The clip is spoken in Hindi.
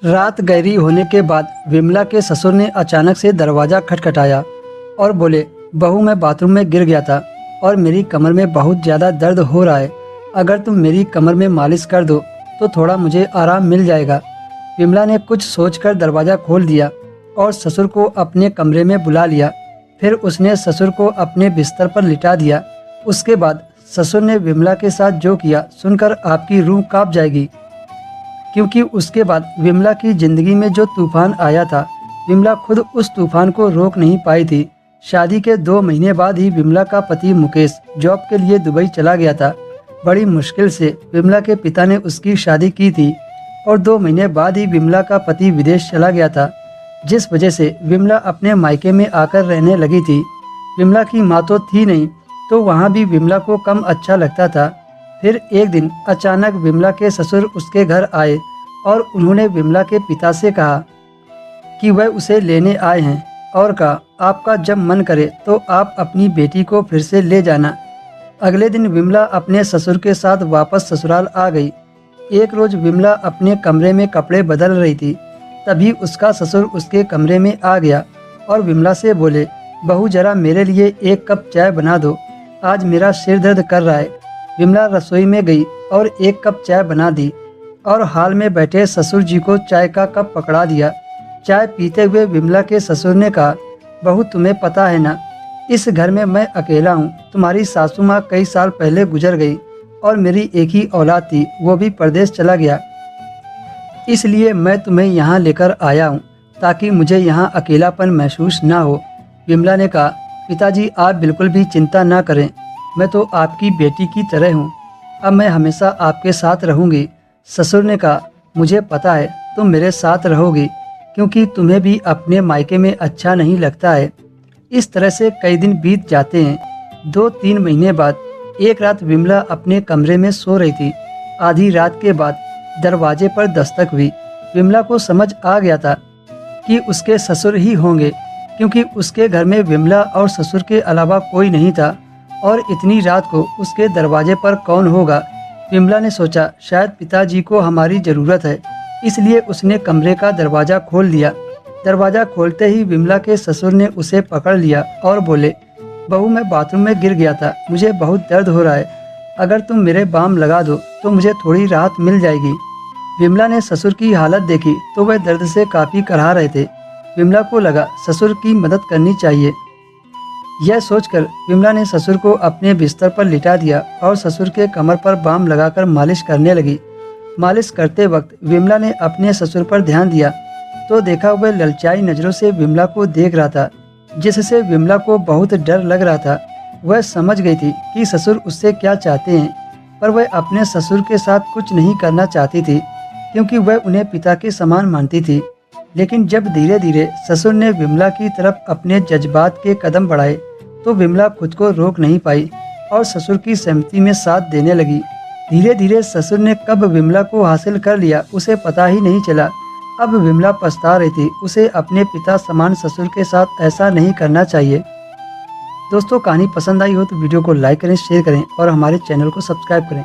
रात गहरी होने के बाद विमला के ससुर ने अचानक से दरवाज़ा खटखटाया और बोले, बहू मैं बाथरूम में गिर गया था और मेरी कमर में बहुत ज़्यादा दर्द हो रहा है। अगर तुम मेरी कमर में मालिश कर दो तो थोड़ा मुझे आराम मिल जाएगा। विमला ने कुछ सोचकर दरवाज़ा खोल दिया और ससुर को अपने कमरे में बुला लिया। फिर उसने ससुर को अपने बिस्तर पर लिटा दिया। उसके बाद ससुर ने विमला के साथ जो किया सुनकर आपकी रूह कांप जाएगी, क्योंकि उसके बाद विमला की ज़िंदगी में जो तूफान आया था, विमला खुद उस तूफान को रोक नहीं पाई थी। शादी के 2 महीने बाद ही विमला का पति मुकेश जॉब के लिए दुबई चला गया था। बड़ी मुश्किल से विमला के पिता ने उसकी शादी की थी और 2 महीने बाद ही विमला का पति विदेश चला गया था, जिस वजह से विमला अपने मायके में आकर रहने लगी थी। विमला की माँ तो थी नहीं, तो वहाँ भी विमला को कम अच्छा लगता था। फिर एक दिन अचानक विमला के ससुर उसके घर आए और उन्होंने विमला के पिता से कहा कि वह उसे लेने आए हैं और कहा, आपका जब मन करे तो आप अपनी बेटी को फिर से ले जाना। अगले दिन विमला अपने ससुर के साथ वापस ससुराल आ गई। एक रोज़ विमला अपने कमरे में कपड़े बदल रही थी, तभी उसका ससुर उसके कमरे में आ गया और विमला से बोले, बहू जरा मेरे लिए 1 कप चाय बना दो, आज मेरा सिर दर्द कर रहा है। विमला रसोई में गई और 1 कप चाय बना दी और हाल में बैठे ससुर जी को चाय का कप पकड़ा दिया। चाय पीते हुए विमला के ससुर ने कहा, बहू तुम्हें पता है ना, इस घर में मैं अकेला हूँ। तुम्हारी सासू माँ कई साल पहले गुजर गई और मेरी एक ही औलाद थी, वो भी परदेश चला गया। इसलिए मैं तुम्हें यहाँ लेकर आया हूँ ताकि मुझे यहाँ अकेलापन महसूस ना हो। विमला ने कहा, पिताजी आप बिल्कुल भी चिंता ना करें, मैं तो आपकी बेटी की तरह हूँ, अब मैं हमेशा आपके साथ रहूँगी। ससुर ने कहा, मुझे पता है तुम मेरे साथ रहोगी, क्योंकि तुम्हें भी अपने मायके में अच्छा नहीं लगता है। इस तरह से कई दिन बीत जाते हैं। 2-3 महीने बाद एक रात विमला अपने कमरे में सो रही थी। आधी रात के बाद दरवाजे पर दस्तक हुई। विमला को समझ आ गया था कि उसके ससुर ही होंगे, क्योंकि उसके घर में विमला और ससुर के अलावा कोई नहीं था और इतनी रात को उसके दरवाजे पर कौन होगा। विमला ने सोचा, शायद पिताजी को हमारी ज़रूरत है, इसलिए उसने कमरे का दरवाज़ा खोल दिया। दरवाज़ा खोलते ही विमला के ससुर ने उसे पकड़ लिया और बोले, बहू मैं बाथरूम में गिर गया था, मुझे बहुत दर्द हो रहा है, अगर तुम मेरे बाम लगा दो तो मुझे थोड़ी राहत मिल जाएगी। विमला ने ससुर की हालत देखी तो वह दर्द से काफ़ी कराह रहे थे। विमला को लगा ससुर की मदद करनी चाहिए। यह सोचकर विमला ने ससुर को अपने बिस्तर पर लिटा दिया और ससुर के कमर पर बाम लगाकर मालिश करने लगी। मालिश करते वक्त विमला ने अपने ससुर पर ध्यान दिया तो देखा वह ललचाई नज़रों से विमला को देख रहा था, जिससे विमला को बहुत डर लग रहा था। वह समझ गई थी कि ससुर उससे क्या चाहते हैं, पर वह अपने ससुर के साथ कुछ नहीं करना चाहती थी, क्योंकि वह उन्हें पिता के समान मानती थी। लेकिन जब धीरे धीरे ससुर ने विमला की तरफ अपने जज्बात के कदम बढ़ाए तो विमला खुद को रोक नहीं पाई और ससुर की सहमति में साथ देने लगी। धीरे धीरे ससुर ने कब विमला को हासिल कर लिया उसे पता ही नहीं चला। अब विमला पछता रही थी, उसे अपने पिता समान ससुर के साथ ऐसा नहीं करना चाहिए। दोस्तों, कहानी पसंद आई हो तो वीडियो को लाइक करें, शेयर करें और हमारे चैनल को सब्सक्राइब करें।